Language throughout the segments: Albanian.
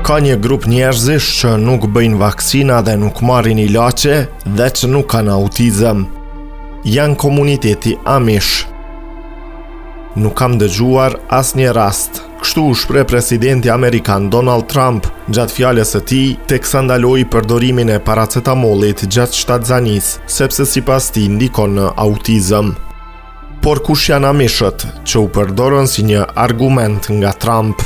Ka një grup njerëzish që nuk bëjnë vaksina dhe nuk marrin ilaçe dhe që nuk kanë autizëm. Janë komuniteti Amish. Nuk kam dëgjuar asnjë rast. Kështu u shpreh presidenti amerikan Donald Trump gjatë fjalës së tij teksa ndaloi përdorimin e paracetamolit gjatë shtatzanisë, sepse sipas tij ndikon në autizëm. Por kush janë Amishët që u përdorën si një argument nga Trump?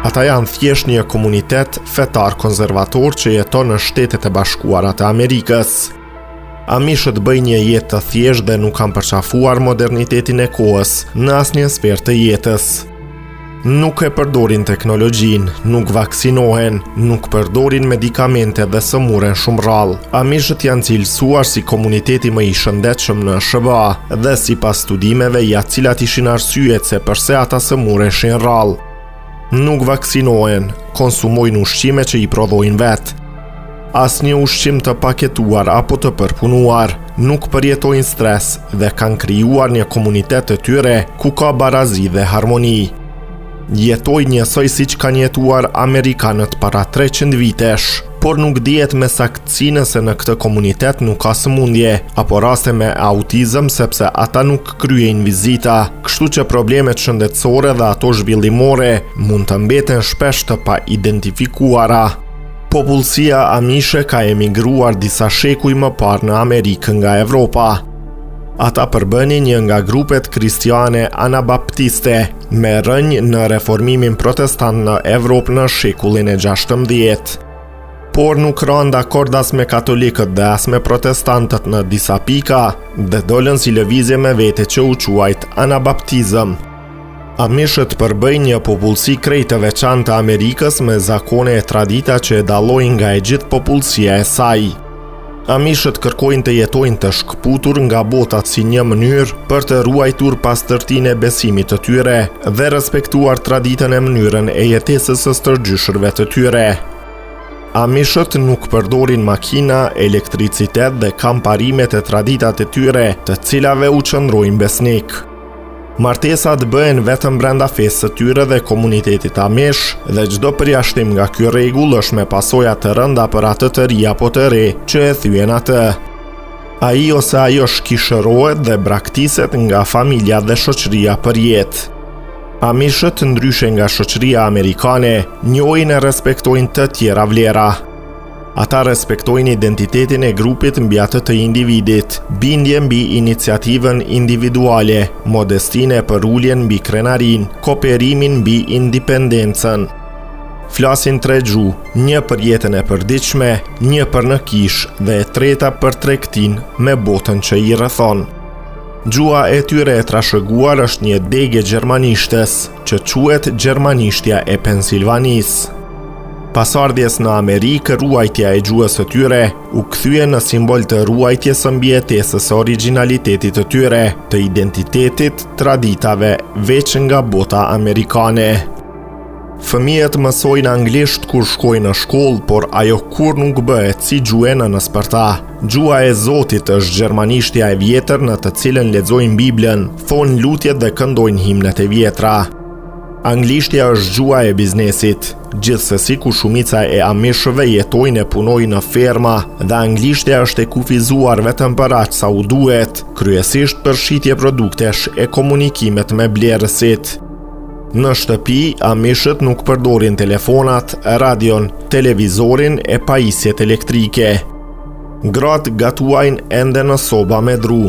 Ata janë thjesht një komunitet fetar konservator që jeton në Shtetet e Bashkuara të Amerikës. Amishët bëjnë një jetë të thjeshtë dhe nuk kanë përqafuar modernitetin e kohës në asnjë sferë të jetës. Nuk e përdorin teknologjinë, nuk vaksinohen, nuk përdorin medikamente dhe sëmuren shumë rrallë. Amishët janë cilësuar si komuniteti më i shëndetshëm në SBA dhe sipas studimeve ja cilat ishin arsyet se pse ata sëmureshin rrallë. Nuk vaksinohen, konsumojnë ushqime që i prodhojnë vetë. Asnjë ushqim të paketuar apo të përpunuar, nuk përjetojnë stres dhe kanë krijuar një komunitet të tyre ku ka barazi dhe harmoni. Jetojnë njësoj siç kanë jetuar amerikanët para 300 vitesh, por nuk dihet me saktësi nëse në këtë komunitet nuk ka sëmundje apo raste me autizëm sepse ata nuk kryejnë vizita, kështu që problemet shëndetësore dhe ato zhvillimore mund të mbeten shpesh të pa identifikuara. Popullsia Amishe ka emigruar disa shekuj më parë në Amerikë nga Evropa. Ata përbënin një nga grupet kristiane anabaptiste me rënjë në reformimin protestant në Evropë në shekullin e 16. Por nuk ranë dakord as me katolikët dhe as me protestantët në disa pika dhe dolën si lëvizje me vete që u quajt anabaptizëm. Amishët përbëjnë një popullsi krejt të veçantë të Amerikës me zakone e tradita që e dallojnë nga e gjithë popullsia e saj. Amishët kërkojnë të jetojnë të shkputur nga botat si një mënyrë për të ruajtur pastërtinë e besimit të tyre dhe respektuar traditën e mënyrën e jetesës së stërgjyshërve të tyre. Amishët nuk përdorin makina, elektricitet dhe kanë parimet e traditat e tyre, të cilave u qëndrojnë besnik. Martesat bëhen vetëm brenda fesë së tyre dhe komunitetit Amish dhe çdo përjashtim nga ky rregull është me pasoja të rënda për atë të ri apo të re që e thyen atë. Ai ose ajo shkishërohet dhe braktiset nga familja dhe shoqëria për jetë. Amishët, ndryshe nga shoqëria amerikane, njohin e respektojnë të tjera vlera. Ata respektojnë identitetin e grupit mbi atë të individit, bindje mbi iniciativën individuale, modestinë për uljen mbi krenarin, kooperimin mbi independencën. Flasin 3 gjuhë, një për jetën e përditshme, një për në kish dhe e treta për tregtin me botën që i rrethon. Gjuha e tyre e trashëguar është një degë gjermanishtes, që quhet Gjermanishtja e Pensilvanisë. Pasardhjes në Amerikë, ruajtja e gjuhës së tyre u kthye në simbol të ruajtjes së mbijetesës së origjinalitetit të tyre, të identitetit, traditave, veç nga bota amerikane. Fëmijët mësojnë anglisht kur shkojnë në shkollë, por ajo kur nuk bëhet si gjuhë e nënës për ta. Gjuha e Zotit është gjermanishtja e vjetër në të cilën lexojnë Biblën, thonë lutjet dhe këndojnë himnet e vjetra. Anglishtja është gjuha e biznesit, gjithsesi ku shumica e amishëve jetojnë e punojnë në ferma dhe anglishtja është e kufizuar vetëm për aq sa u duhet, kryesisht për shitje produktesh e komunikimet me blerësit. Në shtëpi, amishët nuk përdorin telefonat, radion, televizorin e pajisjet elektrike. Gratë gatuajnë ende në soba me dru.